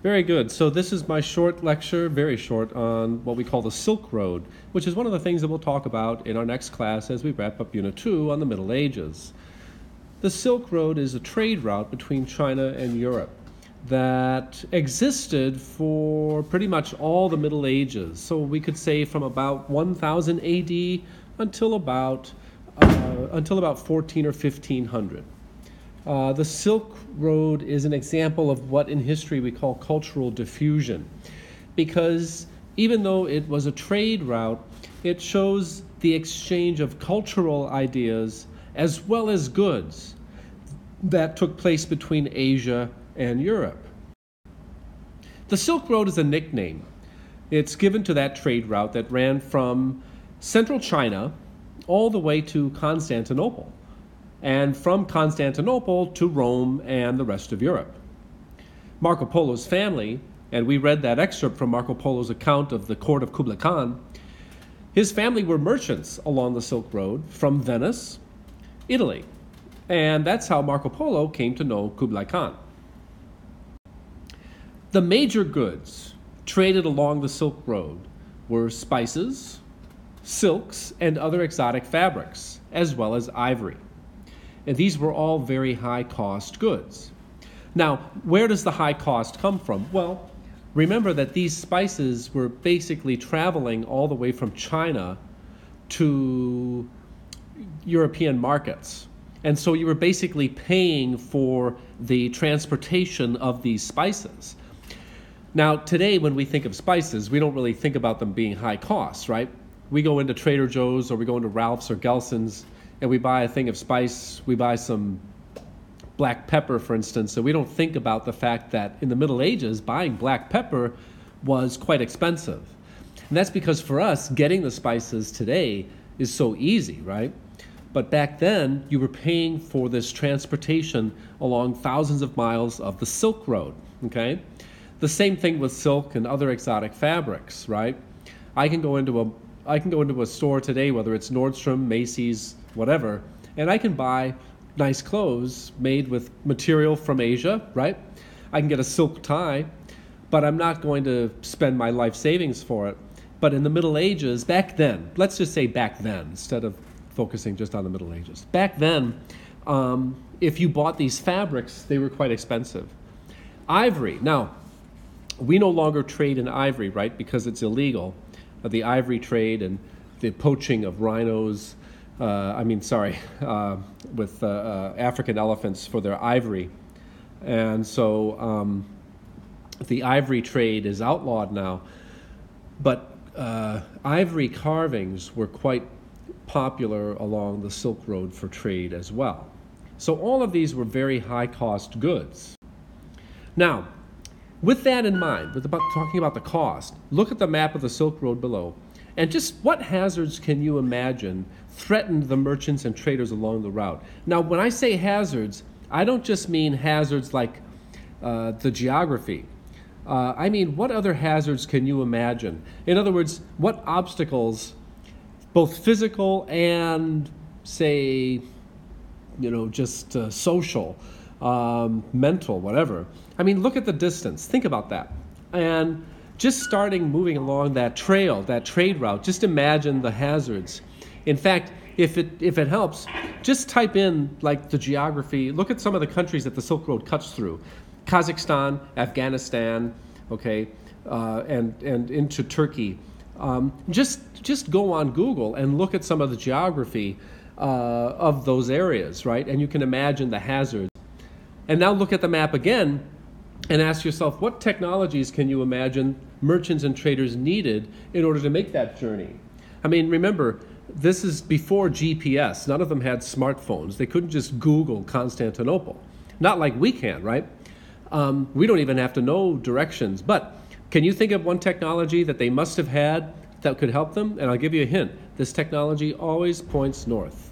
Very good. So this is my short lecture, very short, on what we call the Silk Road, which is one of the things that we'll talk about in our next class as we wrap up Unit 2 on the Middle Ages. The Silk Road is a trade route between China and Europe that existed for pretty much all the Middle Ages. So we could say from about 1000 AD until about 14 or 1500. The Silk Road is an example of what in history we call cultural diffusion, because even though it was a trade route, it shows the exchange of cultural ideas as well as goods that took place between Asia and Europe. The Silk Road is a nickname. It's given to that trade route that ran from central China all the way to Constantinople, and from Constantinople to Rome and the rest of Europe. Marco Polo's family, and we read that excerpt from Marco Polo's account of the court of Kublai Khan, his family were merchants along the Silk Road from Venice, Italy, and that's how Marco Polo came to know Kublai Khan. The major goods traded along the Silk Road were spices, silks, and other exotic fabrics, as well as ivory. And these were all very high-cost goods. Now, where does the high cost come from? Well, remember that these spices were basically traveling all the way from China to European markets. And so you were basically paying for the transportation of these spices. Now, today when we think of spices, we don't really think about them being high cost, right? We go into Trader Joe's or we go into Ralph's or Gelson's and we buy a thing of spice, we buy some black pepper, for instance, and we don't think about the fact that in the Middle Ages, buying black pepper was quite expensive. And that's because for us, getting the spices today is so easy, right? But back then, you were paying for this transportation along thousands of miles of the Silk Road, okay? The same thing with silk and other exotic fabrics, right? I can go into a store today, whether it's Nordstrom, Macy's, whatever, and I can buy nice clothes made with material from Asia, right? I can get a silk tie, but I'm not going to spend my life savings for it. But in the Middle Ages, back then, let's just say back then, instead of focusing just on the Middle Ages. Back then, if you bought these fabrics, they were quite expensive. Ivory. Now, we no longer trade in ivory, right, because it's illegal. The ivory trade and the poaching of rhinos, with African elephants for their ivory. And so the ivory trade is outlawed now. But ivory carvings were quite popular along the Silk Road for trade as well. So all of these were very high-cost goods. Now, with that in mind, talking about the cost, look at the map of the Silk Road below, and just what hazards can you imagine threatened the merchants and traders along the route? Now, when I say hazards, I don't just mean hazards like the geography. I mean, what other hazards can you imagine? In other words, what obstacles, both physical and, say, social, mental, whatever. I mean, look at the distance. Think about that. And just moving along that trail, that trade route, just imagine the hazards. In fact, if it helps, just type in like the geography. Look at some of the countries that the Silk Road cuts through: Kazakhstan, Afghanistan, okay, and into Turkey. Just go on Google and look at some of the geography of those areas, right? And you can imagine the hazards. And now look at the map again and ask yourself, what technologies can you imagine merchants and traders needed in order to make that journey? I mean, remember, this is before GPS. None of them had smartphones. They couldn't just Google Constantinople. Not like we can, right? We don't even have to know directions. But can you think of one technology that they must have had that could help them? And I'll give you a hint. This technology always points north.